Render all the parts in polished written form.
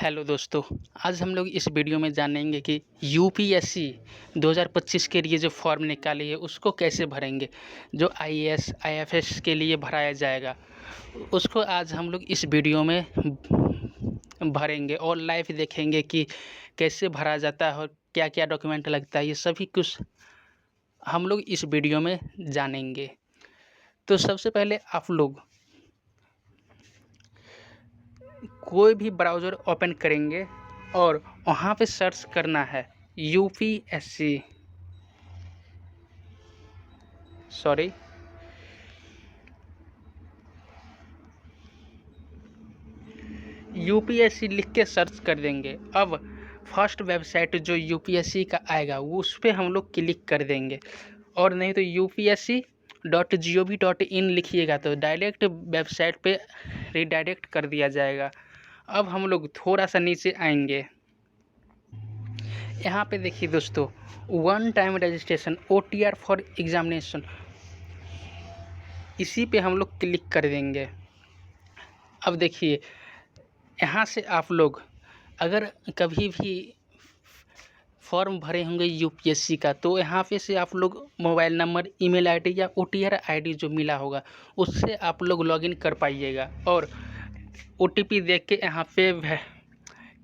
Hello दोस्तों। आज हम लोग इस वीडियो में जानेंगे कि यूपीएससी 2025 के लिए जो फॉर्म निकाली है उसको कैसे भरेंगे। जो आईएएस आईएफएस के लिए भराया जाएगा उसको आज हम लोग इस वीडियो में भरेंगे और लाइव देखेंगे कि कैसे भरा जाता है और क्या क्या डॉक्यूमेंट लगता है। ये सभी कुछ हम लोग इस वीडियो में जानेंगे। तो सबसे पहले आप लोग कोई भी ब्राउज़र ओपन करेंगे और वहाँ पे सर्च करना है यूपीएससी लिख के सर्च कर देंगे। अब फर्स्ट वेबसाइट जो यूपीएससी का आएगा वो उस पर हम लोग क्लिक कर देंगे, और नहीं तो upsc.gov.in लिखिएगा तो डायरेक्ट वेबसाइट पे रिडायरेक्ट कर दिया जाएगा। अब हम लोग थोड़ा सा नीचे आएंगे। यहाँ पे देखिए दोस्तों, one time registration OTR for examination, इसी पे हम लोग क्लिक कर देंगे। अब देखिए यहाँ से आप लोग अगर कभी भी फॉर्म भरे होंगे यूपीएससी का तो यहाँ पे से आप लोग मोबाइल नंबर, ईमेल आईडी या OTR आईडी जो मिला होगा उससे आप लोग लॉगिन कर पाइएगा, और OTP देख के यहाँ पे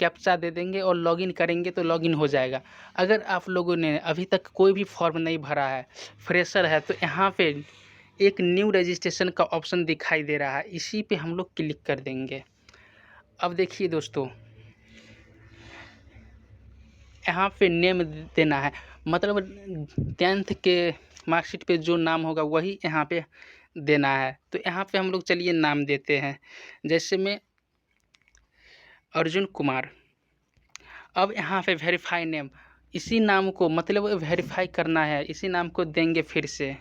कैप्चा दे देंगे और लॉगिन करेंगे तो लॉगिन हो जाएगा। अगर आप लोगों ने अभी तक कोई भी फॉर्म नहीं भरा है, फ्रेशर है, तो यहाँ पे एक न्यू रजिस्ट्रेशन का ऑप्शन दिखाई दे रहा है, इसी पे हम लोग क्लिक कर देंगे। अब देखिए दोस्तों, यहाँ पे नेम देना है, मतलब 10th के मार्कशीट पे जो नाम होगा वही यहाँ पे देना है। तो यहाँ पे हम लोग चलिए नाम देते हैं, जैसे मैं अर्जुन कुमार। अब यहाँ पे वेरीफाई नेम, इसी नाम को मतलब वेरीफाई करना है, इसी नाम को देंगे फिर से।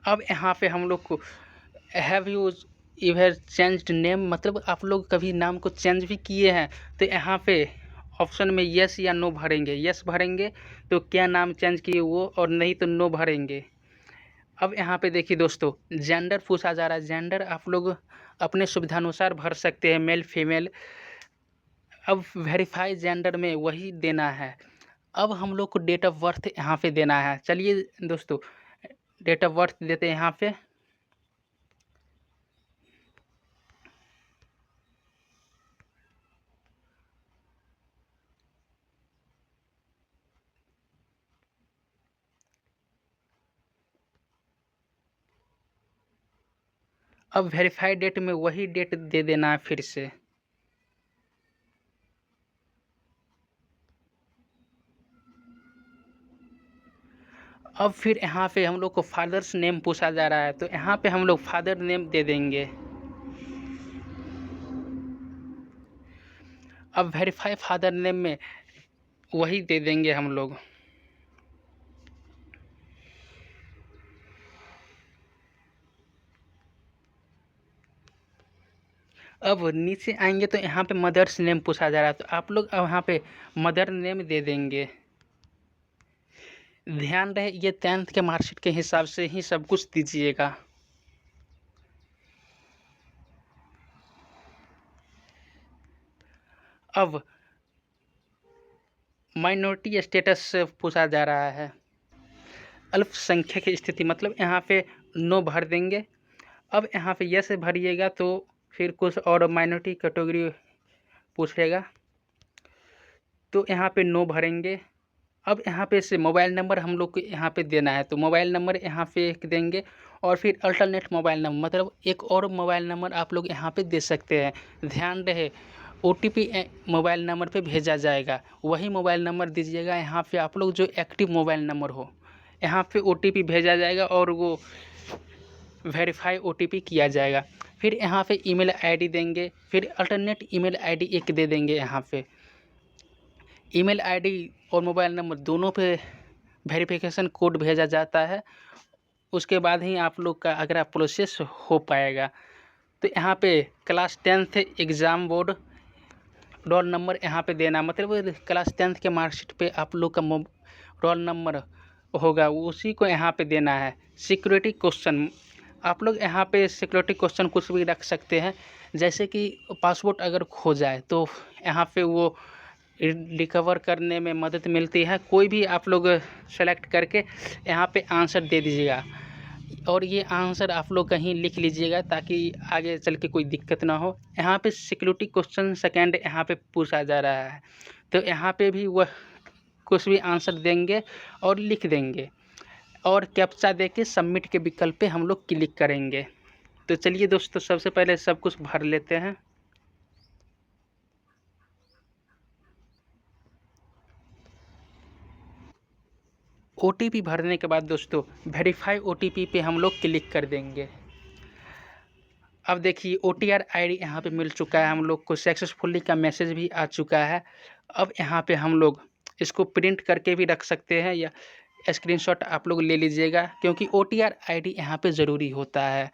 अब यहाँ पे हम लोग को हैव यू इवर चेंज्ड नेम, मतलब आप लोग कभी नाम को चेंज भी किए हैं तो यहाँ पे ऑप्शन में यस या नो भरेंगे। यस भरेंगे तो क्या नाम चेंज किए वो, और नहीं तो नो भरेंगे। अब यहाँ पे देखिए दोस्तों, जेंडर पूछा जा रहा है। जेंडर आप लोग अपने सुविधानुसार भर सकते हैं, मेल फीमेल। अब वेरीफाई जेंडर में वही देना है। अब हम लोग को डेट ऑफ बर्थ यहाँ पे देना है। चलिए दोस्तों डेट ऑफ बर्थ देते हैं यहाँ पे। अब वेरीफाई डेट में वही डेट दे देना है फिर से। अब फिर यहाँ पे हम लोग को फादर्स नेम पूछा जा रहा है, तो यहाँ पे हम लोग फादर नेम दे देंगे। अब वेरीफाई फादर नेम में वही दे देंगे हम लोग। अब नीचे आएंगे तो यहाँ पे मदर्स नेम पूछा जा रहा है, तो आप लोग अब यहाँ पे मदर नेम दे देंगे। ध्यान रहे ये 10th के मार्कशीट के हिसाब से ही सब कुछ दीजिएगा। अब माइनॉरिटी स्टेटस पूछा जा रहा है, अल्पसंख्यक की स्थिति, मतलब यहाँ पे नो भर देंगे। अब यहाँ पे यस भरिएगा तो फिर कुछ और माइनॉरिटी कैटेगरी पूछेगा, तो यहाँ पे नो भरेंगे। अब यहाँ पे से मोबाइल नंबर हम लोग को यहाँ पे देना है, तो मोबाइल नंबर यहाँ पे एक देंगे, और फिर अल्टरनेट मोबाइल नंबर, मतलब एक और मोबाइल नंबर आप लोग यहाँ पे दे सकते हैं। ध्यान रहे OTP मोबाइल नंबर पे भेजा जाएगा, वही मोबाइल नंबर दीजिएगा। यहाँ पे आप लोग जो एक्टिव मोबाइल नंबर हो, यहाँ पे OTP भेजा जाएगा और वो वेरीफाई OTP किया जाएगा। फिर यहाँ पे ईमेल आईडी देंगे, फिर अल्टरनेट ईमेल आईडी एक दे देंगे। यहाँ पे ईमेल आईडी और मोबाइल नंबर दोनों पे वेरिफिकेशन कोड भेजा जाता है, उसके बाद ही आप लोग का अगला प्रोसेस हो पाएगा। तो यहाँ पे class 10th exam board roll number यहाँ पे देना, मतलब क्लास 10th के मार्कशीट पे आप लोग का रोल नंबर होगा उसी को यहाँ पे देना है। सिक्योरिटी क्वेश्चन, आप लोग यहाँ पे सिक्योरिटी क्वेश्चन कुछ भी रख सकते हैं, जैसे कि पासपोर्ट अगर खो जाए तो यहाँ पे वो रिकवर करने में मदद मिलती है। कोई भी आप लोग सेलेक्ट करके यहाँ पे आंसर दे दीजिएगा, और ये आंसर आप लोग कहीं लिख लीजिएगा ताकि आगे चल के कोई दिक्कत ना हो। यहाँ पे सिक्योरिटी क्वेश्चन सेकेंड यहाँ पे पूछा जा रहा है, तो यहाँ पे भी वह कुछ भी आंसर देंगे और लिख देंगे, और कैप्चा देके सबमिट के विकल्प पे हम लोग क्लिक करेंगे। तो चलिए दोस्तों, सबसे पहले सब कुछ भर लेते हैं। OTP भरने के बाद दोस्तों वेरीफाई OTP पे हम लोग क्लिक कर देंगे। अब देखिए OTR ID यहाँ पे मिल चुका है, हम लोग को सक्सेसफुली का मैसेज भी आ चुका है। अब यहाँ पे हम लोग इसको प्रिंट करके भी रख सकते हैं या स्क्रीनशॉट आप लोग ले लीजिएगा, क्योंकि OTR ID यहाँ पे ज़रूरी होता है।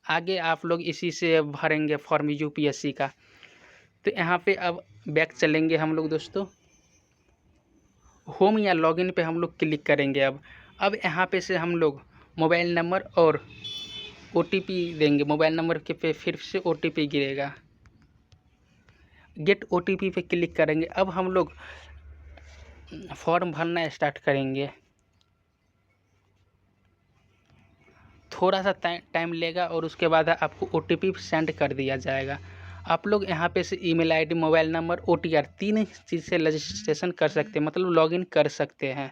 आगे आप लोग इसी से भरेंगे फॉर्म UPSC का। तो यहाँ पे अब बैक चलेंगे हम लोग दोस्तों, होम या लॉगिन पे हम लोग क्लिक करेंगे। अब यहाँ पे से हम लोग मोबाइल नंबर और OTP देंगे। मोबाइल नंबर के पे फिर से OTP गिरेगा, गेट OTP पे क्लिक करेंगे। अब हम लोग फॉर्म भरना स्टार्ट करेंगे। थोड़ा सा टाइम लेगा और उसके बाद आपको OTP सेंड कर दिया जाएगा। आप लोग यहाँ पे से email ID, mobile number, OTR 3 चीज़ से रजिस्ट्रेशन कर सकते हैं, मतलब लॉगिन कर सकते हैं।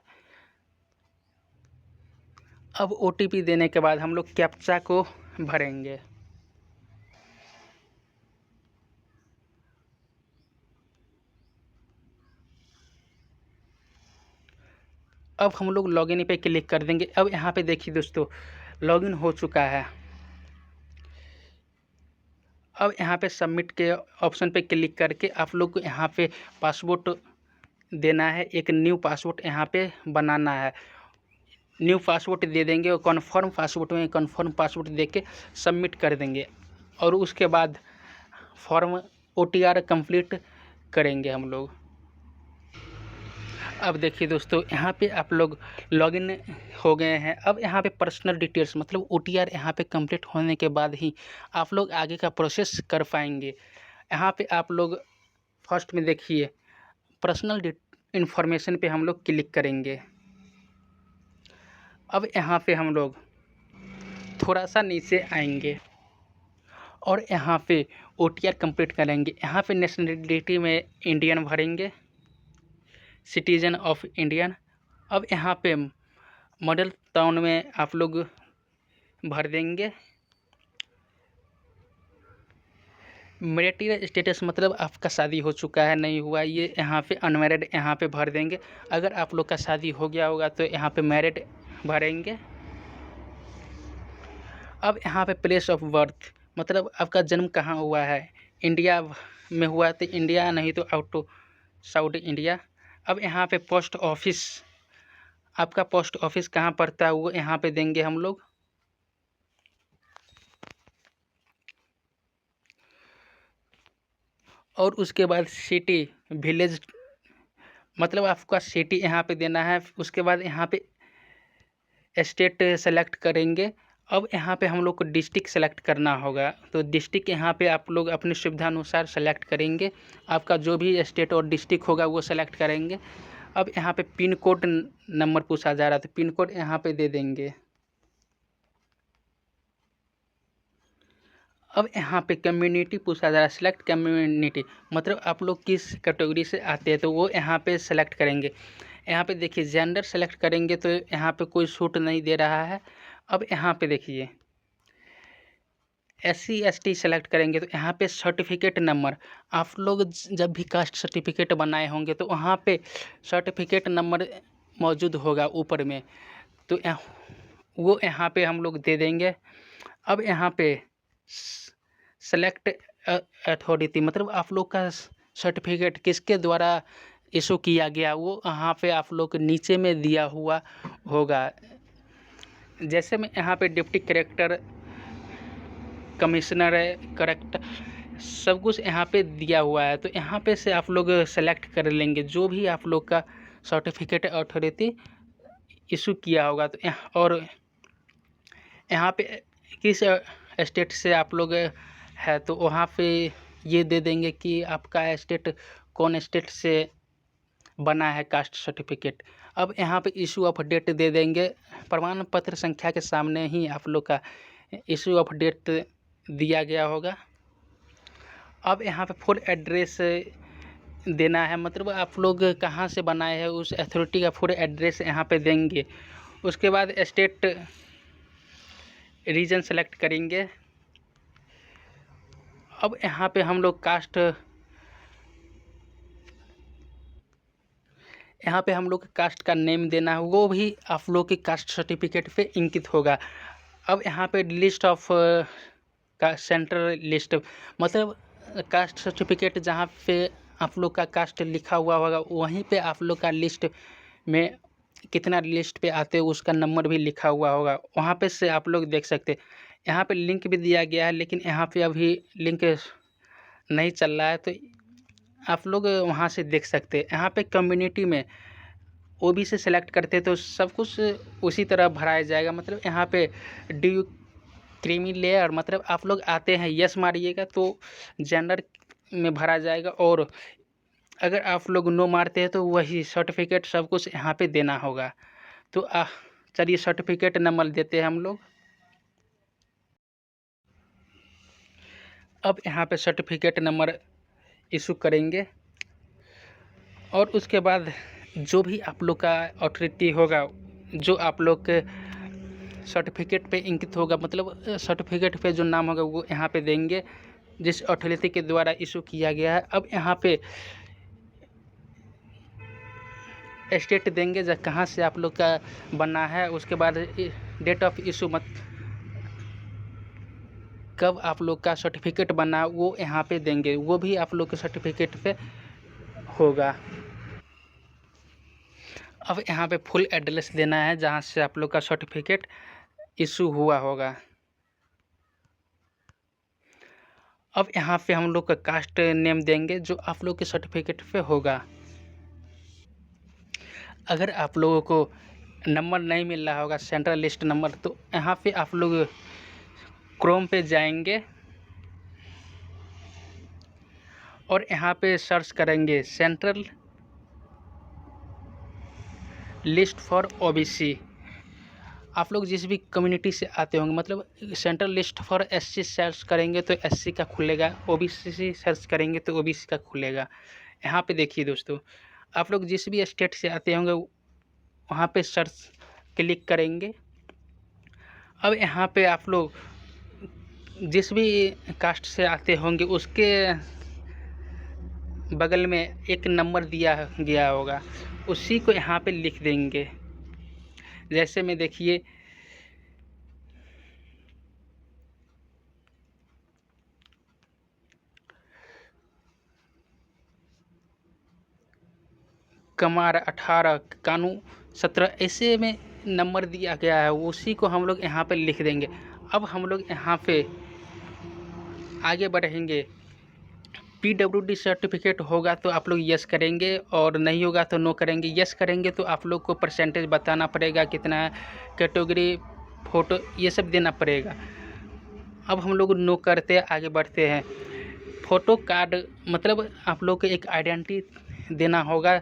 अब OTP देने के बाद हम लोग कैप्चा को भरेंगे। अब हम लोग लॉगिन पे क्लिक कर देंगे। अब यहाँ पे देखिए दोस्तों लॉगिन हो चुका है। अब यहाँ पे सबमिट के ऑप्शन पे क्लिक करके आप लोग को यहाँ पे पासवर्ड देना है, एक न्यू पासवर्ड यहाँ पे बनाना है। न्यू पासवर्ड दे देंगे और कन्फर्म पासवर्ड में कन्फर्म पासवर्ड दे के सबमिट कर देंगे, और उसके बाद फॉर्म OTR कंप्लीट करेंगे हम लोग। अब देखिए दोस्तों यहाँ पे आप लोग लॉगिन हो गए हैं। अब यहाँ पे पर्सनल डिटेल्स मतलब OTR यहाँ पे कंप्लीट होने के बाद ही आप लोग आगे का प्रोसेस कर पाएंगे। यहाँ पे आप लोग फर्स्ट में देखिए पर्सनल इन्फॉर्मेशन पे हम लोग क्लिक करेंगे। अब यहाँ पे हम लोग थोड़ा सा नीचे आएंगे और यहाँ पे OTR कंप्लीट करेंगे। यहाँ पे नेशनलिटी में इंडियन भरेंगे, सिटीजन ऑफ इंडियन। अब यहाँ पे मॉडल टाउन में आप लोग भर देंगे। मैरिटल स्टेटस मतलब आपका शादी हो चुका है नहीं हुआ, ये यहाँ पे अनमैरिड यहाँ पे भर देंगे। अगर आप लोग का शादी हो गया होगा तो यहाँ पे मैरिड भरेंगे। अब यहाँ पे प्लेस ऑफ बर्थ मतलब आपका जन्म कहाँ हुआ है, इंडिया में हुआ तो इंडिया, नहीं तो आउट साउथ इंडिया। अब यहाँ पे पोस्ट ऑफिस, आपका पोस्ट ऑफिस कहाँ पड़ता है वो यहाँ पे देंगे हम लोग। और उसके बाद सिटी विलेज मतलब आपका सिटी यहाँ पे देना है। उसके बाद यहाँ पे स्टेट सेलेक्ट करेंगे। अब यहाँ पे हम लोग को डिस्ट्रिक्ट सेलेक्ट करना होगा, तो डिस्ट्रिक्ट यहाँ पे आप लोग अपनी सुविधा अनुसार सेलेक्ट करेंगे। आपका जो भी स्टेट और डिस्ट्रिक्ट होगा वो सेलेक्ट करेंगे। अब यहाँ पे पिन कोड नंबर पूछा जा रहा है, तो पिन कोड यहाँ पे दे देंगे। अब यहाँ पे कम्युनिटी पूछा जा रहा है, सिलेक्ट कम्युनिटी मतलब आप लोग किस कैटेगरी से आते हैं, तो वो यहाँ पे सेलेक्ट करेंगे। यहाँ पे देखिए जेंडर सेलेक्ट करेंगे तो यहाँ पे कोई छूट नहीं दे रहा है। अब यहाँ पे देखिए SC ST सेलेक्ट करेंगे तो यहाँ पे सर्टिफिकेट नंबर, आप लोग जब भी कास्ट सर्टिफिकेट बनाए होंगे तो वहाँ पे सर्टिफिकेट नंबर मौजूद होगा ऊपर में, तो वो यहाँ पे हम लोग दे देंगे। अब यहाँ पे सेलेक्ट अथॉरिटी मतलब आप लोग का सर्टिफिकेट किसके द्वारा इशू किया गया वो यहाँ पे आप लोग नीचे में दिया हुआ होगा। जैसे मैं यहाँ पे डिप्टी कलेक्टर, कमिश्नर है, करेक्ट सब कुछ यहाँ पे दिया हुआ है, तो यहाँ पे से आप लोग सेलेक्ट कर लेंगे जो भी आप लोग का सर्टिफिकेट अथॉरिटी इशू किया होगा तो और यहाँ पे किस स्टेट से आप लोग है तो वहाँ पे ये दे देंगे कि आपका स्टेट कौन स्टेट से बना है कास्ट सर्टिफिकेट। अब यहाँ पे इशू ऑफ डेट दे देंगे, प्रमाण पत्र संख्या के सामने ही आप लोग का इशू ऑफ डेट दिया गया होगा। अब यहाँ पे फुल एड्रेस देना है, मतलब आप लोग कहाँ से बनाए हैं उस अथॉरिटी का फुल एड्रेस यहाँ पे देंगे। उसके बाद स्टेट रीजन सेलेक्ट करेंगे। अब यहाँ पे हम लोग कास्ट, यहाँ पे हम लोग कास्ट का नेम देना है, वो भी आप लोग के कास्ट सर्टिफिकेट पे अंकित होगा। अब यहाँ पे लिस्ट ऑफ का सेंट्रल लिस्ट, मतलब कास्ट सर्टिफिकेट जहाँ पे आप लोग का कास्ट लिखा हुआ होगा वहीं पे आप लोग का लिस्ट में कितना लिस्ट पे आते हो उसका नंबर भी लिखा हुआ होगा, वहाँ पे से आप लोग देख सकते। यहाँ पे लिंक भी दिया गया है, लेकिन यहाँ पे अभी लिंक नहीं चल रहा है, तो आप लोग वहाँ से देख सकते। यहाँ पे कम्युनिटी में ओबीसी सेलेक्ट करते तो सब कुछ उसी तरह भराया जाएगा। मतलब यहाँ पे ड्यू क्रीमी लेयर, मतलब आप लोग आते हैं यस मारिएगा तो जेंडर में भरा जाएगा, और अगर आप लोग नो मारते हैं तो वही सर्टिफिकेट सब कुछ यहाँ पे देना होगा। तो चलिए सर्टिफिकेट नंबर देते हैं हम लोग। अब यहाँ पे सर्टिफिकेट नंबर इशू करेंगे, और उसके बाद जो भी आप लोग का अथॉरिटी होगा, जो आप लोग के सर्टिफिकेट पे अंकित होगा, मतलब सर्टिफिकेट पे जो नाम होगा वो यहाँ पे देंगे जिस अथॉरिटी के द्वारा इशू किया गया है। अब यहाँ पे स्टेट देंगे जब कहाँ से आप लोग का बना है, उसके बाद डेट ऑफ इशू, मत कब आप लोग का सर्टिफिकेट बना वो यहाँ पे देंगे, वो भी आप लोग के सर्टिफिकेट पे होगा। अब यहाँ पे फुल एड्रेस देना है जहाँ से आप लोग का सर्टिफिकेट इशू हुआ होगा। अब यहाँ पे हम लोग का कास्ट नेम देंगे जो आप लोग के सर्टिफिकेट पे होगा। अगर आप लोगों को नंबर नहीं मिल रहा होगा सेंट्रल लिस्ट नंबर, तो यहाँ पे आप लोग क्रोम पे जाएंगे और यहाँ पे सर्च करेंगे सेंट्रल लिस्ट फॉर ओबीसी। आप लोग जिस भी कम्युनिटी से आते होंगे, मतलब central list for SC search करेंगे तो एससी का खुलेगा, ओबीसी सर्च करेंगे तो ओबीसी का खुलेगा। यहाँ पे देखिए दोस्तों, आप लोग जिस भी स्टेट से आते होंगे वहाँ पे सर्च क्लिक करेंगे। अब यहाँ पे आप लोग जिस भी कास्ट से आते होंगे उसके बगल में एक नंबर दिया गया होगा, उसी को यहाँ पे लिख देंगे। जैसे में देखिए कमार 18 कानू 17 ऐसे में नंबर दिया गया है, उसी को हम लोग यहाँ पे लिख देंगे। अब हम लोग यहाँ पे आगे बढ़ेंगे। पीडब्ल्यूडी सर्टिफिकेट होगा तो आप लोग यस करेंगे, और नहीं होगा तो नो करेंगे। यस करेंगे तो आप लोग को परसेंटेज बताना पड़ेगा कितना है, कैटेगरी, फ़ोटो, ये सब देना पड़ेगा। अब हम लोग नो करते आगे बढ़ते हैं। फ़ोटो कार्ड, मतलब आप लोग को एक आइडेंटिटी देना होगा,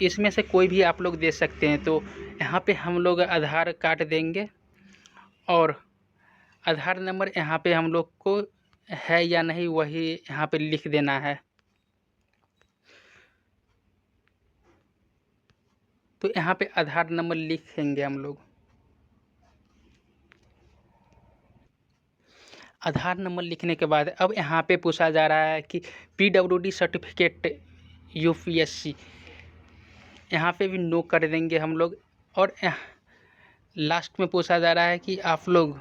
इसमें से कोई भी आप लोग दे सकते हैं। तो यहाँ पे हम लोग आधार कार्ड देंगे, और आधार नंबर यहाँ पे हम लोग को है या नहीं वही यहाँ पे लिख देना है। तो यहाँ पे आधार नंबर लिखेंगे हम लोग। आधार नंबर लिखने के बाद अब यहाँ पे पूछा जा रहा है कि पीडब्ल्यूडी सर्टिफिकेट यूपीएससी, यहाँ पे भी नो कर देंगे हम लोग। और लास्ट में पूछा जा रहा है कि आप लोग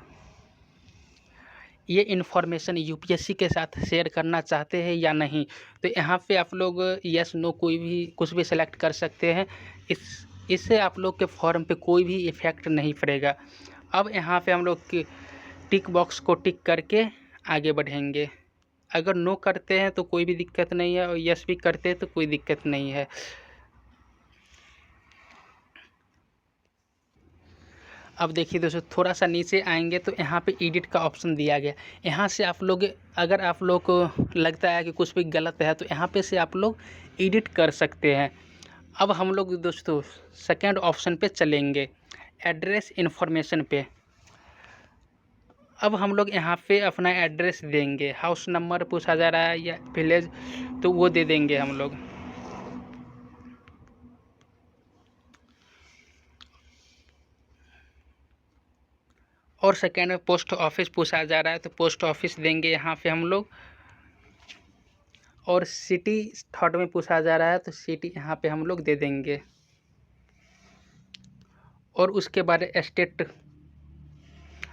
ये इन्फॉर्मेशन यूपीएससी के साथ शेयर करना चाहते हैं या नहीं। तो यहाँ पे आप लोग यस नो कोई भी कुछ भी सेलेक्ट कर सकते हैं। इससे आप लोग के फॉर्म पे कोई भी इफ़ेक्ट नहीं पड़ेगा। अब यहाँ पे हम लोग टिक बॉक्स को टिक करके आगे बढ़ेंगे। अगर नो करते हैं तो कोई भी दिक्कत नहीं है, और यस भी करते हैं तो कोई दिक्कत नहीं है। अब देखिए दोस्तों, थोड़ा सा नीचे आएंगे तो यहाँ पे एडिट का ऑप्शन दिया गया। यहाँ से आप लोग, अगर आप लोग को लगता है कि कुछ भी गलत है तो यहाँ पे से आप लोग एडिट कर सकते हैं। अब हम लोग दोस्तों सेकंड ऑप्शन पे चलेंगे, एड्रेस इन्फॉर्मेशन पे। अब हम लोग यहाँ पे अपना एड्रेस देंगे, हाउस नंबर पूछा जा रहा है या विलेज, तो वो दे देंगे हम लोग। और सेकेंड में पोस्ट ऑफिस पूछा जा रहा है तो पोस्ट ऑफिस देंगे यहाँ पे हम लोग। और सिटी थर्ड में पूछा जा रहा है तो सिटी यहाँ पे हम लोग दे देंगे। और उसके बाद स्टेट,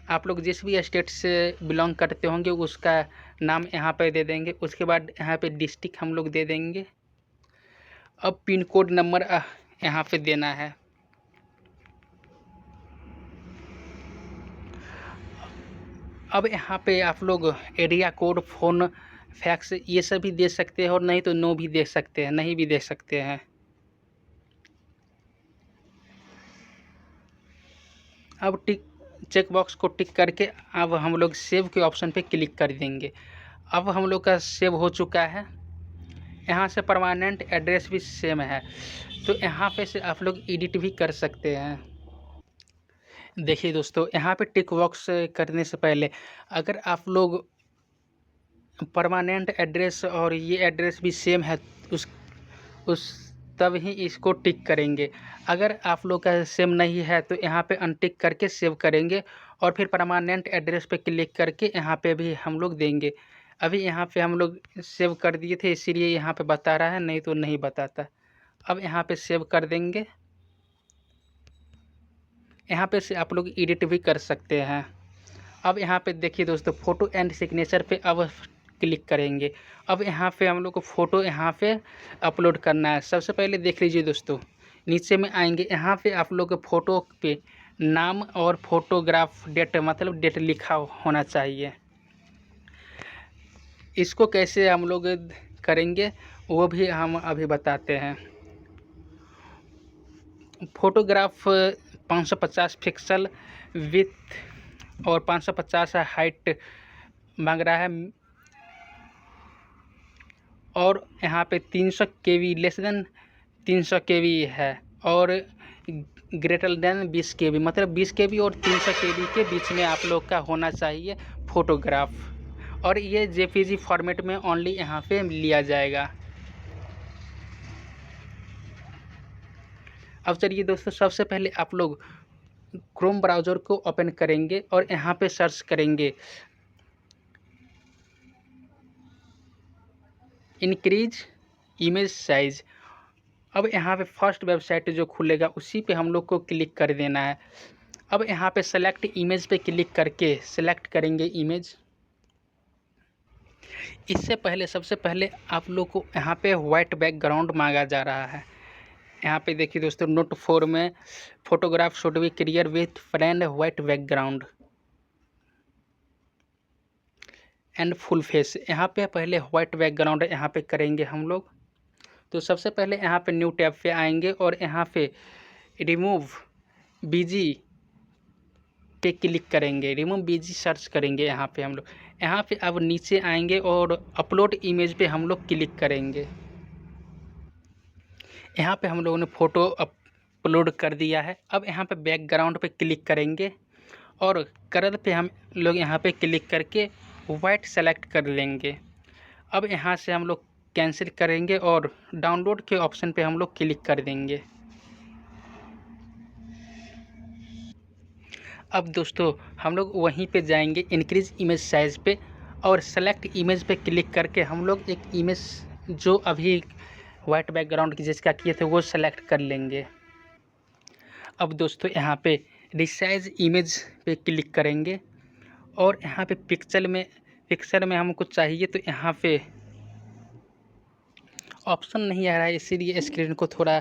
आप लोग जिस भी स्टेट से बिलोंग करते होंगे उसका नाम यहाँ पे दे देंगे। उसके बाद यहाँ पे डिस्ट्रिक्ट हम लोग दे देंगे। अब पिन कोड नंबर यहाँ पे देना है। अब यहाँ पे आप लोग एरिया कोड, फ़ोन, फैक्स ये सब भी दे सकते हैं और नहीं तो नो भी दे सकते हैं, नहीं भी दे सकते हैं। अब टिक चेक बॉक्स को टिक करके अब हम लोग सेव के ऑप्शन पे क्लिक कर देंगे। अब हम लोग का सेव हो चुका है। यहाँ से परमानेंट एड्रेस भी सेम है तो यहाँ पे से आप लोग एडिट भी कर सकते हैं। देखिए दोस्तों, यहाँ पे टिक बॉक्स करने से पहले अगर आप लोग परमानेंट एड्रेस और ये एड्रेस भी सेम है उस तब ही इसको टिक करेंगे। अगर आप लोग का सेम नहीं है तो यहाँ पे अनटिक करके सेव करेंगे और फिर परमानेंट एड्रेस पे क्लिक करके यहाँ पे भी हम लोग देंगे। अभी यहाँ पे हम लोग सेव कर दिए थे इसीलिए यहाँ पे बता रहा है, नहीं तो नहीं बताता। अब यहाँ पे सेव कर देंगे। यहाँ पे से आप लोग एडिट भी कर सकते हैं। अब यहाँ पे देखिए दोस्तों, फ़ोटो एंड सिग्नेचर पे अब क्लिक करेंगे। अब यहाँ पे हम लोग को फ़ोटो यहाँ पे अपलोड करना है। सबसे पहले देख लीजिए दोस्तों, नीचे में आएंगे, यहाँ पे आप लोग के फ़ोटो पे नाम और फोटोग्राफ डेट, मतलब डेट लिखा होना चाहिए। इसको कैसे हम लोग करेंगे वो भी हम अभी बताते हैं। फोटोग्राफ 550 पिक्सल विथ और 550 हाइट मांग रहा है और यहाँ पे 300 KB लेस देन 300 KB है और ग्रेटर देन 20 KB, मतलब 20 KB और 300 KB के बीच में आप लोग का होना चाहिए फ़ोटोग्राफ। और ये JPG फॉर्मेट में ओनली यहाँ पे लिया जाएगा। अब चलिए दोस्तों, सबसे पहले आप लोग क्रोम ब्राउज़र को ओपन करेंगे और यहाँ पे सर्च करेंगे इंक्रीज इमेज साइज़। अब यहाँ पे फर्स्ट वेबसाइट जो खुलेगा उसी पे हम लोग को क्लिक कर देना है। अब यहाँ पे सेलेक्ट इमेज पे क्लिक करके सेलेक्ट करेंगे इमेज। इससे पहले सबसे पहले आप लोग को यहाँ पे वाइट बैकग्राउंड मांगा जा रहा है। यहाँ पे देखिए दोस्तों, नोट 4 में photograph should be clear with friend white background and full face. यहाँ पे पहले वाइट बैकग्राउंड यहाँ पे करेंगे हम लोग। तो सबसे पहले यहाँ पे न्यू टैब पे आएंगे और यहाँ पे रिमूव बीजी पे क्लिक करेंगे, रिमूव बीजी सर्च करेंगे। यहाँ पे हम लोग यहाँ पे अब नीचे आएंगे और अपलोड इमेज पे हम लोग क्लिक करेंगे। यहाँ पे हम लोगों ने फ़ोटो अपलोड कर दिया है। अब यहाँ पे बैकग्राउंड पे क्लिक करेंगे और कलर पे हम लोग यहाँ पे क्लिक करके वाइट सेलेक्ट कर लेंगे। अब यहाँ से हम लोग कैंसिल करेंगे और डाउनलोड के ऑप्शन पे हम लोग क्लिक कर देंगे। अब दोस्तों हम लोग वहीं पे जाएंगे इंक्रीज इमेज साइज़ पे और सेलेक्ट इमेज पे क्लिक करके हम लोग एक इमेज जो अभी वाइट बैकग्राउंड की जिसका किए थे वो सेलेक्ट कर लेंगे। अब दोस्तों यहाँ पे रिसाइज इमेज पे क्लिक करेंगे और यहाँ पे पिक्चर में हमको चाहिए तो यहाँ पे ऑप्शन नहीं आ रहा है इसीलिए स्क्रीन को थोड़ा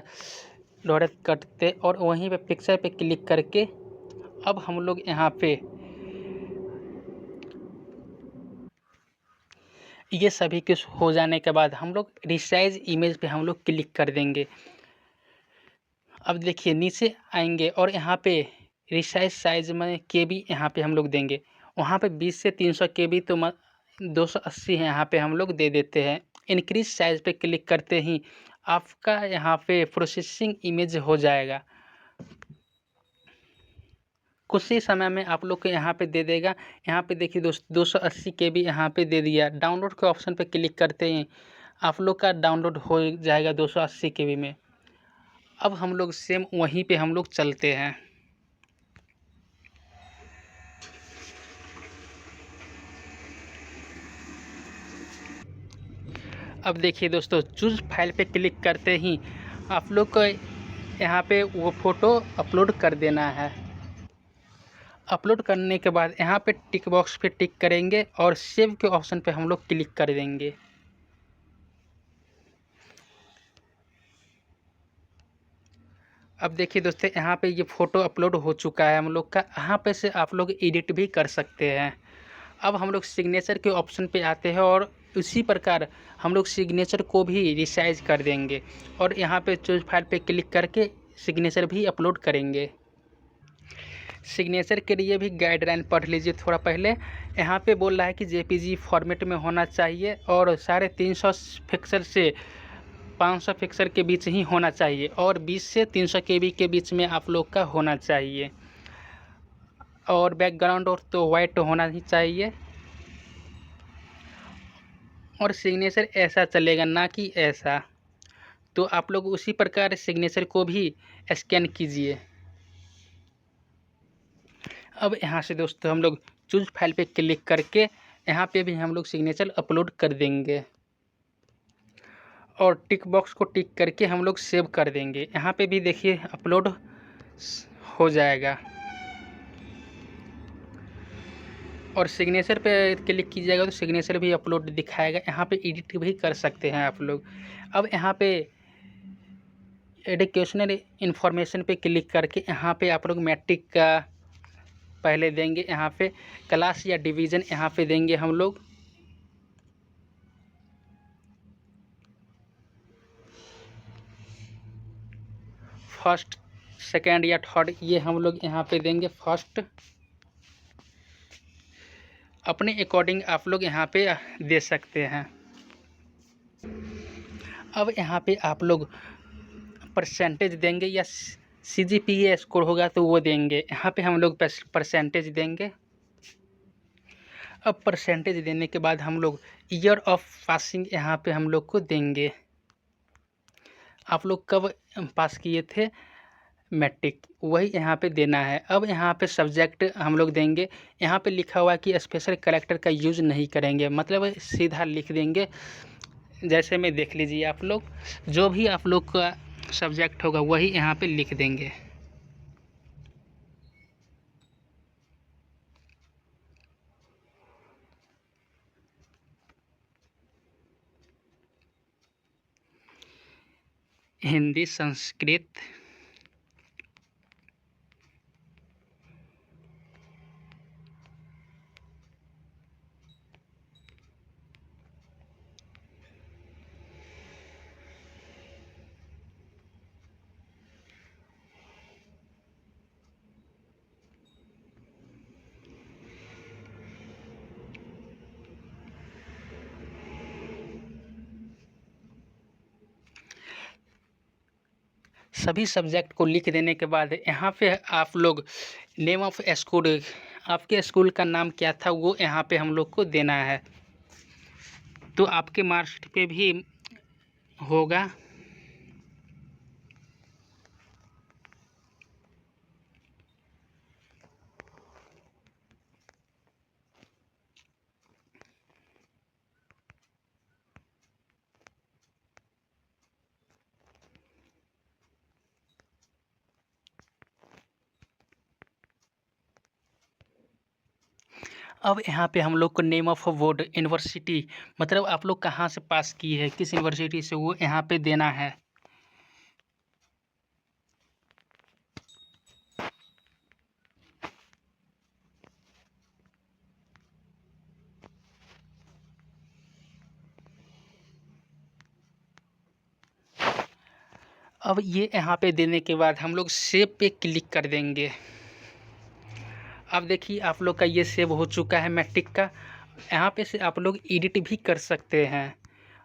लोड करते और वहीं पे पिक्चर पे क्लिक करके अब हम लोग यहाँ पे ये सभी कुछ हो जाने के बाद हम लोग रिसाइज इमेज पे हम लोग क्लिक कर देंगे। अब देखिए नीचे आएंगे और यहाँ पे रिसाइज साइज में केबी यहाँ पे हम लोग देंगे। वहाँ पे 20 से 300 केबी तो 280 है, यहाँ पे हम लोग दे देते हैं। इंक्रीज साइज पे क्लिक करते ही आपका यहाँ पे प्रोसेसिंग इमेज हो जाएगा। कुछ ही समय में आप लोग को यहाँ पे दे देगा। यहाँ पे देखिए दोस्त 280 केबी यहाँ पे दे दिया। डाउनलोड के ऑप्शन पे क्लिक करते ही आप लोग का डाउनलोड हो जाएगा 280 केबी में। अब हम लोग सेम वहीं पे हम लोग चलते हैं। अब देखिए दोस्तों, चूज फाइल पे क्लिक करते ही आप लोग को यहाँ पे वो फ़ोटो अपलोड कर देना है। अपलोड करने के बाद यहाँ पे टिक बॉक्स पे टिक करेंगे और सेव के ऑप्शन पे हम लोग क्लिक कर देंगे। अब देखिए दोस्तों, यहाँ पे ये फ़ोटो अपलोड हो चुका है हम लोग का। यहाँ पे से आप लोग एडिट भी कर सकते हैं। अब हम लोग सिग्नेचर के ऑप्शन पे आते हैं और उसी प्रकार हम लोग सिग्नेचर को भी रिसाइज कर देंगे और यहाँ पे चूज फाइल पे क्लिक करके सिग्नेचर भी अपलोड करेंगे। सिग्नेचर के लिए भी गाइडलाइन पढ़ लीजिए थोड़ा पहले। यहाँ पे बोल रहा है कि जेपीजी फॉर्मेट में होना चाहिए और 350 पिक्सल से 500 पिक्सल के बीच ही होना चाहिए और 20 से 300 केबी के बीच में आप लोग का होना चाहिए और बैकग्राउंड और तो वाइट होना ही चाहिए और सिग्नेचर ऐसा चलेगा ना कि ऐसा। तो आप लोग उसी प्रकार सिग्नेचर को भी स्कैन कीजिए। अब यहाँ से दोस्तों हम लोग चूज फाइल पे क्लिक करके यहाँ पे भी हम लोग सिग्नेचर अपलोड कर देंगे और टिक बॉक्स को टिक करके हम लोग सेव कर देंगे। यहाँ पे भी देखिए अपलोड हो जाएगा और सिग्नेचर पे क्लिक कीजिएगा तो सिग्नेचर भी अपलोड दिखाएगा। यहाँ पे एडिट भी कर सकते हैं आप लोग। अब यहाँ पे एजुकेशनल इन्फॉर्मेशन पे क्लिक करके यहाँ पे आप लोग मैट्रिक का पहले देंगे, यहाँ पे क्लास या डिवीज़न यहाँ पे देंगे हम लोग। फर्स्ट, सेकेंड या थर्ड ये हम लोग यहाँ पे देंगे फर्स्ट। अपने अकॉर्डिंग आप लोग यहाँ पे दे सकते हैं। अब यहाँ पे आप लोग परसेंटेज देंगे या CGPA स्कोर होगा तो वो देंगे। यहाँ पे हम लोग परसेंटेज देंगे। अब परसेंटेज देने के बाद हम लोग ईयर ऑफ पासिंग यहाँ पे हम लोग को देंगे। आप लोग कब पास किए थे मैट्रिक, वही यहाँ पे देना है। अब यहाँ पे सब्जेक्ट हम लोग देंगे। यहाँ पे लिखा हुआ है कि स्पेशल कैरेक्टर का यूज़ नहीं करेंगे, मतलब सीधा लिख देंगे। जैसे में देख लीजिए आप लोग, जो भी आप लोग का सब्जेक्ट होगा वही यहाँ पे लिख देंगे। हिंदी, संस्कृत, सभी सब्जेक्ट को लिख देने के बाद यहाँ पे आप लोग नेम ऑफ स्कूल, आपके स्कूल का नाम क्या था वो यहाँ पे हम लोग को देना है, तो आपके मार्कशीट पे भी होगा। अब यहाँ पे हम लोग को नेम ऑफ बोर्ड, यूनिवर्सिटी, मतलब आप लोग कहाँ से पास किए हैं, किस यूनिवर्सिटी से, वो यहाँ पे देना है। अब ये यहाँ पे देने के बाद हम लोग सेव पे क्लिक कर देंगे। अब देखिए आप लोग का ये सेव हो चुका है मैट्रिक का। यहाँ पे से आप लोग एडिट भी कर सकते हैं।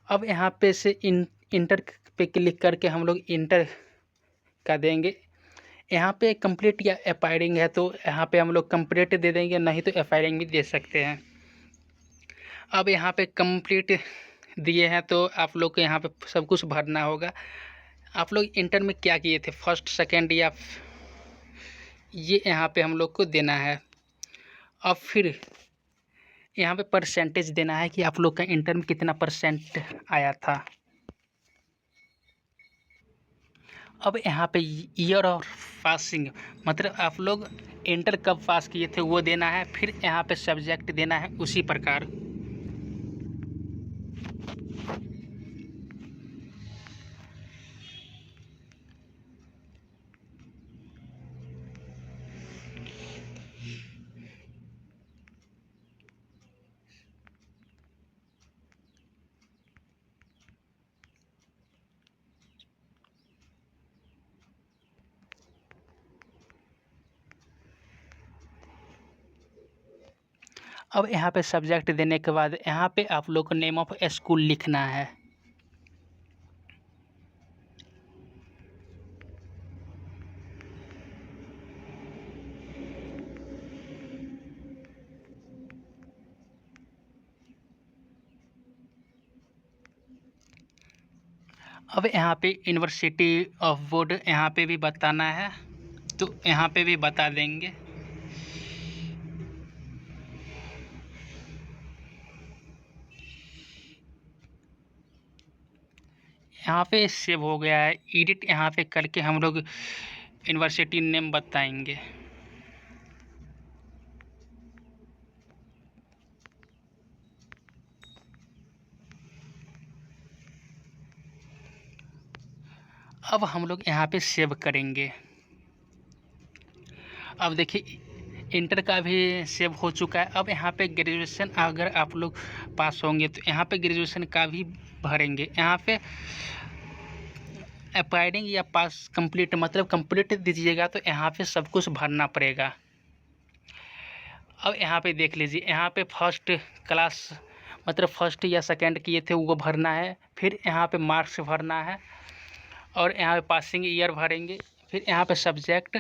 अब यहाँ पे से इंटर पे क्लिक करके हम लोग इंटर का देंगे। यहाँ पे कंप्लीट या एपायरिंग है तो यहाँ पे हम लोग कंप्लीट दे देंगे, नहीं तो एपायरिंग भी दे सकते हैं। अब यहाँ पे कंप्लीट दिए हैं तो आप लोग को यहाँ पे सब कुछ भरना होगा। आप लोग इंटर में क्या किए थे, फर्स्ट सेकेंड या ये यहाँ पे हम लोग को देना है। अब फिर यहाँ पे परसेंटेज देना है कि आप लोग का इंटर में कितना परसेंट आया था। अब यहाँ पे ईयर ऑफ पासिंग मतलब आप लोग इंटर कब पास किए थे वो देना है। फिर यहाँ पे सब्जेक्ट देना है उसी प्रकार। अब यहाँ पे सब्जेक्ट देने के बाद यहाँ पे आप लोग को नेम ऑफ स्कूल लिखना है। अब यहाँ पे यूनिवर्सिटी ऑफ बोर्ड यहाँ पे भी बताना है तो यहाँ पे भी बता देंगे। यहाँ पे सेव हो गया है। एडिट यहाँ पे करके हम लोग यूनिवर्सिटी नेम बताएंगे। अब हम लोग यहाँ पे सेव करेंगे। अब देखिए इंटर का भी सेव हो चुका है। अब यहाँ पे ग्रेजुएशन अगर आप लोग पास होंगे तो यहाँ पे ग्रेजुएशन का भी भरेंगे। यहाँ पे अपायरिंग या पास कंप्लीट मतलब कंप्लीट दीजिएगा तो यहाँ पे सब कुछ भरना पड़ेगा। अब यहाँ पे देख लीजिए, यहाँ पे फर्स्ट क्लास मतलब फर्स्ट या सेकंड किए थे वो भरना है। फिर यहाँ पे मार्क्स भरना है और यहाँ पे पासिंग ईयर भरेंगे। फिर यहाँ पे सब्जेक्ट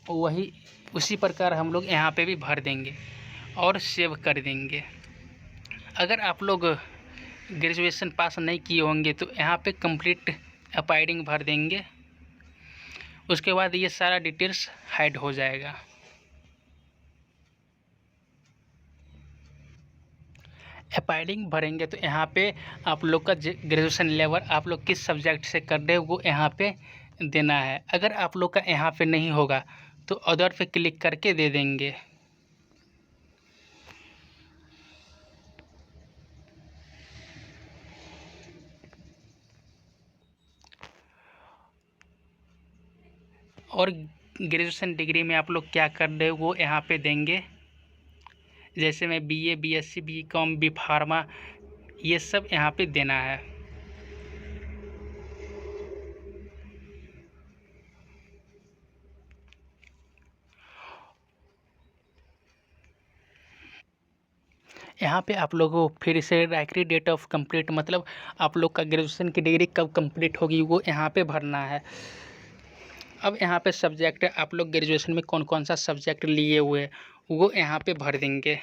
वही उसी प्रकार हम लोग यहाँ पे भी भर देंगे और सेव कर देंगे। अगर आप लोग ग्रेजुएशन पास नहीं किए होंगे तो यहाँ पे कंप्लीट अपायरिंग भर देंगे। उसके बाद ये सारा डिटेल्स हाइड हो जाएगा। अपायरिंग भरेंगे तो यहाँ पे आप लोग का ग्रेजुएशन लेवल आप लोग किस सब्जेक्ट से कर रहे हो वो यहाँ पे देना है। अगर आप लोग का यहाँ पे नहीं होगा तो अदर पे क्लिक करके दे देंगे। और ग्रेजुएशन डिग्री में आप लोग क्या कर रहे हो वो यहाँ पे देंगे। जैसे मैं BA, BSc, BCom, B pharma ये सब यहाँ पे देना है। यहाँ पे आप लोगों को फिर से राइटरी डेट ऑफ कंप्लीट मतलब आप लोग का ग्रेजुएशन की डिग्री कब कंप्लीट होगी वो यहाँ पे भरना है। अब यहाँ पे सब्जेक्ट आप लोग ग्रेजुएशन में कौन कौन सा सब्जेक्ट लिए हुए वो यहाँ पे भर देंगे।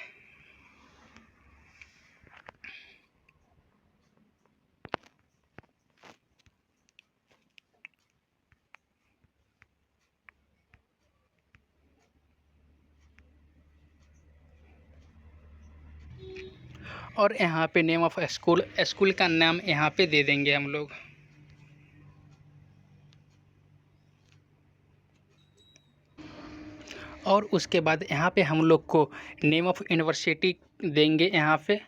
और यहाँ पे नेम ऑफ स्कूल, स्कूल का नाम यहाँ पे दे देंगे हम लोग। और उसके बाद यहाँ पे हम लोग को नेम ऑफ यूनिवर्सिटी देंगे। यहाँ पे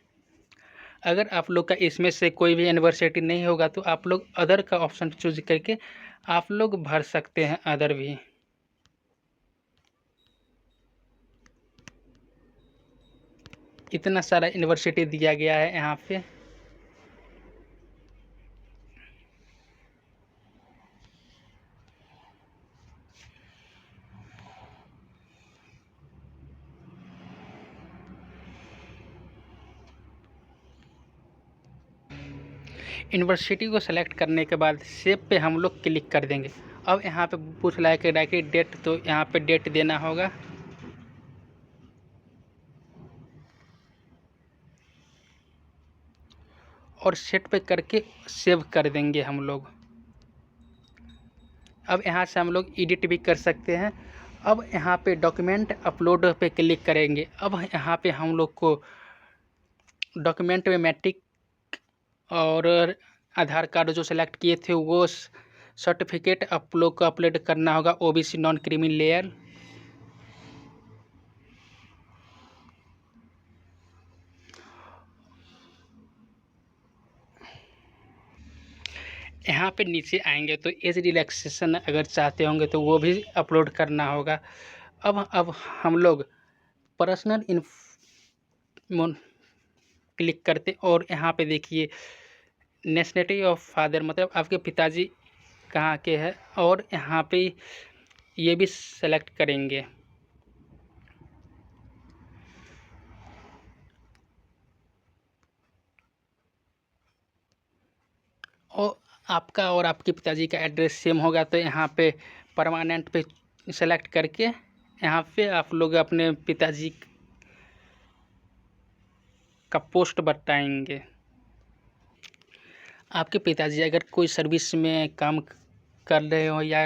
अगर आप लोग का इसमें से कोई भी यूनिवर्सिटी नहीं होगा तो आप लोग अदर का ऑप्शन चूज करके आप लोग भर सकते हैं अदर भी। इतना सारा यूनिवर्सिटी दिया गया है यहाँ पे। यूनिवर्सिटी को सेलेक्ट करने के बाद सेव पे हम लोग क्लिक कर देंगे। अब यहाँ पे पूछ रहा है कि डायरेक्टली डेट, तो यहाँ पे डेट देना होगा। और सेट पे करके सेव कर देंगे हम लोग। अब यहाँ से हम लोग एडिट भी कर सकते हैं। अब यहाँ पे डॉक्यूमेंट अपलोड पे क्लिक करेंगे। अब यहाँ पे हम लोग को डॉक्यूमेंट में मैट्रिक और आधार कार्ड जो सेलेक्ट किए थे वो सर्टिफिकेट आप लोग को अपलोड करना होगा, ओबीसी नॉन क्रीमी लेयर। यहाँ पे नीचे आएंगे तो एज रिलैक्सेशन अगर चाहते होंगे तो वो भी अपलोड करना होगा। अब हम लोग पर्सनल इन्फो क्लिक करते और यहाँ पे देखिए नेशनलिटी ऑफ फादर, मतलब आपके पिताजी कहाँ के हैं, और यहाँ पे ये भी सेलेक्ट करेंगे। और आपका और आपके पिताजी का एड्रेस सेम होगा तो यहाँ पे परमानेंट पे सेलेक्ट करके यहाँ पे आप लोग अपने पिताजी का पोस्ट बताएंगे। आपके पिताजी अगर कोई सर्विस में काम कर रहे हो या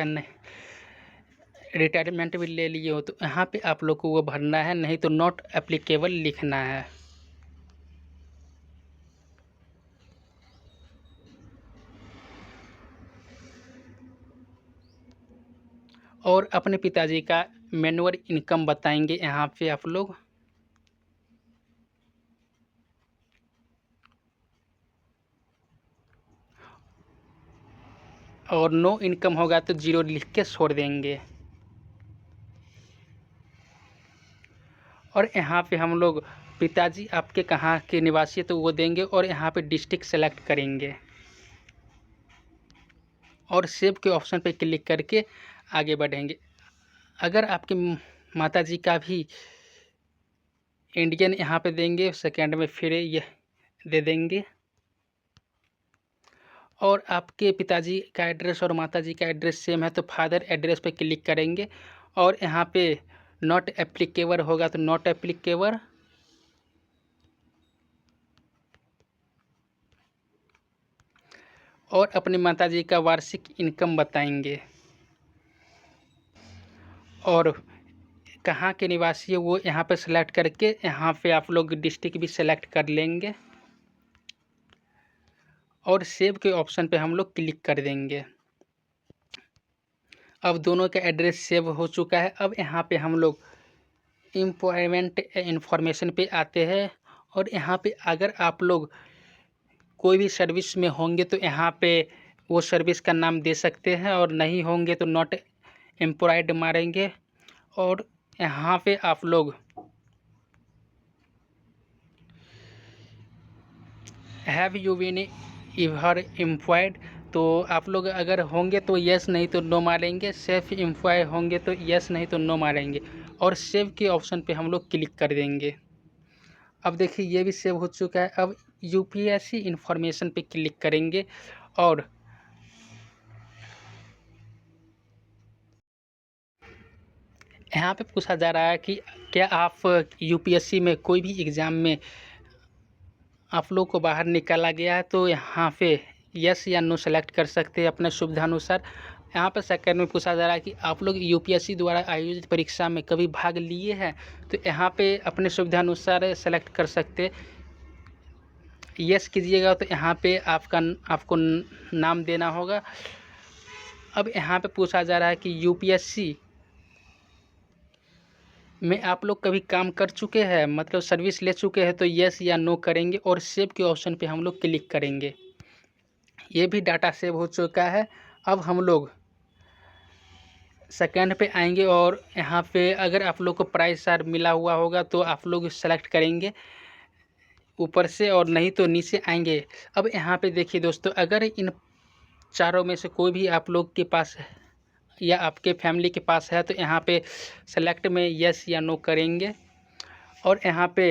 रिटायरमेंट भी ले लिए हो तो यहाँ पे आप लोग को वो भरना है, नहीं तो नॉट एप्लीकेबल लिखना है। और अपने पिताजी का मैनुअल इनकम बताएंगे यहाँ पे आप लोग। और नो इनकम होगा तो 0 लिख के छोड़ देंगे। और यहाँ पे हम लोग पिताजी आपके कहाँ के निवासी है तो वो देंगे और यहाँ पे डिस्ट्रिक्ट सेलेक्ट करेंगे और सेव के ऑप्शन पे क्लिक करके आगे बढ़ेंगे। अगर आपके माताजी का भी इंडियन यहाँ पे देंगे, सेकंड में फिर ये दे देंगे। और आपके पिताजी का एड्रेस और माताजी का एड्रेस सेम है तो फादर एड्रेस पे क्लिक करेंगे और यहाँ पे नॉट एप्लीकेबल होगा तो नॉट एप्लीकेबल। और अपनी माताजी का वार्षिक इनकम बताएंगे और कहाँ के निवासी है वो यहाँ पे सेलेक्ट करके यहाँ पे आप लोग डिस्ट्रिक्ट भी सेलेक्ट कर लेंगे और सेव के ऑप्शन पे हम लोग क्लिक कर देंगे। अब दोनों का एड्रेस सेव हो चुका है। अब यहाँ पे हम लोग एम्प्लॉयमेंट इन्फॉर्मेशन पे आते हैं और यहाँ पे अगर आप लोग कोई भी सर्विस में होंगे तो यहाँ पे वो सर्विस का नाम दे सकते हैं और नहीं होंगे तो नॉट एम्प्लॉयड मारेंगे। और यहाँ पे आप लोग have you been ever employed, तो आप लोग अगर होंगे तो यस, नहीं तो नो मारेंगे। सेल्फ एम्प्लॉय होंगे तो यस, नहीं तो नो मारेंगे और सेव के ऑप्शन पे हम लोग क्लिक कर देंगे। अब देखिए ये भी सेव हो चुका है। अब यूपीएससी इंफॉर्मेशन पे क्लिक करेंगे और यहाँ पे पूछा जा रहा है कि क्या आप यूपीएससी में कोई भी एग्ज़ाम में आप लोग को बाहर निकाला गया है, तो यहाँ पे यस या नो सेलेक्ट कर सकते हैं अपने सुविधानुसार। यहाँ पर सेकंड में पूछा जा रहा है कि आप लोग यूपीएससी द्वारा आयोजित परीक्षा में कभी भाग लिए हैं, तो यहाँ पे अपने सुविधानुसार सेलेक्ट कर सकते। यस कीजिएगा तो यहाँ पे आपको नाम देना होगा। अब यहाँ पे पूछा जा रहा है कि यूपीएससी में आप लोग कभी काम कर चुके हैं, मतलब सर्विस ले चुके हैं, तो यस या नो करेंगे और सेव के ऑप्शन पे हम लोग क्लिक करेंगे। ये भी डाटा सेव हो चुका है। अब हम लोग सेकंड पे आएंगे और यहाँ पे अगर आप लोग को प्राइस सार मिला हुआ होगा तो आप लोग सेलेक्ट करेंगे ऊपर से और नहीं तो नीचे आएंगे। अब यहाँ पे देखिए दोस्तों, अगर इन चारों में से कोई भी आप लोग के पास है या आपके फैमिली के पास है तो यहाँ पे सेलेक्ट में यस या नो करेंगे और यहाँ पे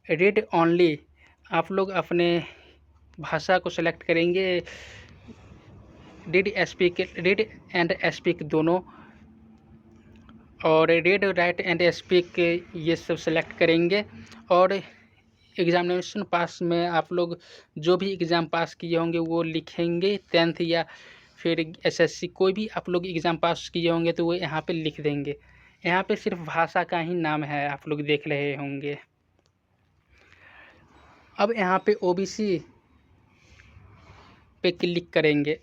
रीड ओनली आप लोग अपने भाषा को सेलेक्ट करेंगे, रीड एंड स्पीक दोनों, और रीड राइट एंड स्पीक ये सब सेलेक्ट करेंगे। और एग्जामिनेशन पास में आप लोग जो भी एग्ज़ाम पास किए होंगे वो लिखेंगे, 10th या फिर SSC कोई भी आप लोग एग्ज़ाम पास किए होंगे तो वो यहाँ पे लिख देंगे। यहाँ पे सिर्फ भाषा का ही नाम है, आप लोग देख रहे होंगे। अब यहाँ पे OBC पे क्लिक करेंगे।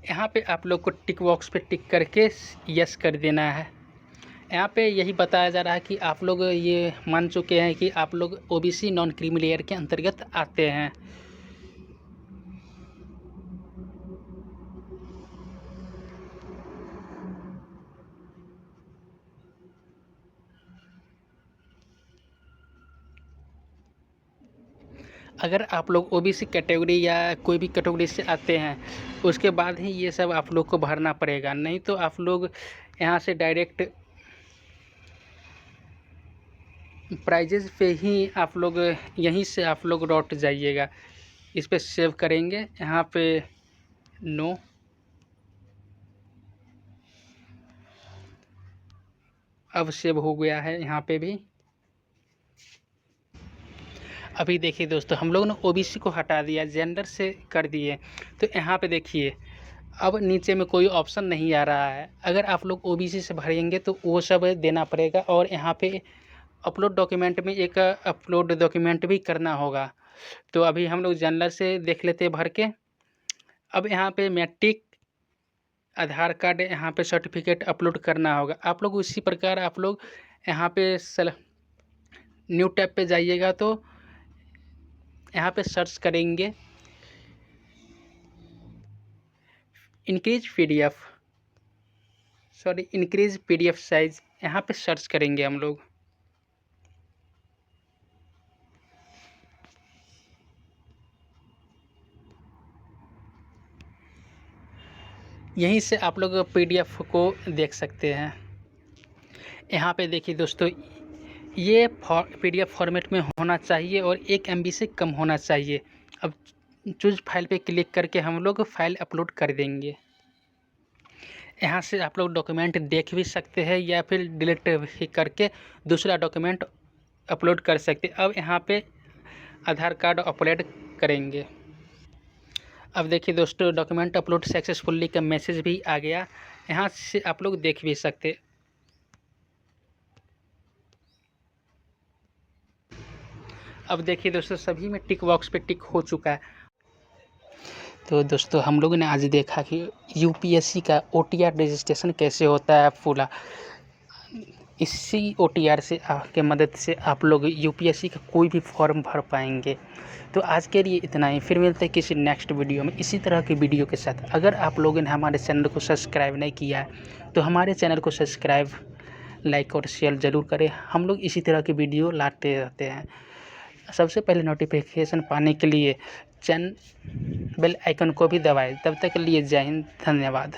यहाँ पे आप लोग को टिक बॉक्स पे टिक करके यस कर देना है। यहाँ पे यही बताया जा रहा है कि आप लोग ये मान चुके हैं कि आप लोग OBC नॉन क्रीमी लेयर के अंतर्गत आते हैं। अगर आप लोग OBC कैटेगरी या कोई भी कैटेगरी से आते हैं उसके बाद ही ये सब आप लोग को भरना पड़ेगा, नहीं तो आप लोग यहाँ से डायरेक्ट प्राइजेज पे ही आप लोग यहीं से आप लोग लौट जाइएगा। इस पर सेव करेंगे, यहाँ पे नो, अब सेव हो गया है यहाँ पे भी। अभी देखिए दोस्तों, हम लोग ने OBC को हटा दिया, जेंडर से कर दिए, तो यहाँ पे देखिए अब नीचे में कोई ऑप्शन नहीं आ रहा है। अगर आप लोग OBC से भरेंगे तो वो सब देना पड़ेगा, और यहाँ पे अपलोड डॉक्यूमेंट में एक अपलोड डॉक्यूमेंट भी करना होगा। तो अभी हम लोग जनरल से देख लेते हैं भर के। अब यहाँ पे मैट्रिक, आधार कार्ड, यहाँ पे सर्टिफिकेट अपलोड करना होगा। आप लोग उसी प्रकार आप लोग यहाँ पे न्यू टैब पे जाइएगा तो यहाँ पे सर्च करेंगे इंक्रीज PDF साइज, यहाँ पे सर्च करेंगे हम लोग। यहीं से आप लोग PDF को देख सकते हैं। यहाँ पे देखिए दोस्तों, ये PDF फॉर्मेट में होना चाहिए और 1 MB से कम होना चाहिए। अब चूज फाइल पे क्लिक करके हम लोग फाइल अपलोड कर देंगे। यहाँ से आप लोग डॉक्यूमेंट देख भी सकते हैं या फिर डिलीट भी करके दूसरा डॉक्यूमेंट अपलोड कर सकते हैं। अब यहाँ पे आधार कार्ड अपलोड करेंगे। अब देखिए दोस्तों, डॉक्यूमेंट अपलोड सक्सेसफुली का मैसेज भी आ गया, यहाँ से आप लोग देख भी सकते। अब देखिए दोस्तों, सभी में टिक बॉक्स पे टिक हो चुका है। तो दोस्तों, हम लोगों ने आज देखा कि UPSC का OTR रजिस्ट्रेशन कैसे होता है पूरा। इसी OTR से के मदद से आप लोग UPSC का कोई भी फॉर्म भर पाएंगे। तो आज के लिए इतना ही, फिर मिलते हैं किसी नेक्स्ट वीडियो में इसी तरह की वीडियो के साथ। अगर आप लोगों ने हमारे चैनल को सब्सक्राइब नहीं किया है तो हमारे चैनल को सब्सक्राइब, लाइक और शेयर ज़रूर करें। हम लोग इसी तरह की वीडियो लाते रहते हैं। सबसे पहले नोटिफिकेशन पाने के लिए बेल आइकन को भी दबाएं। तब तक के लिए जय हिंद, धन्यवाद।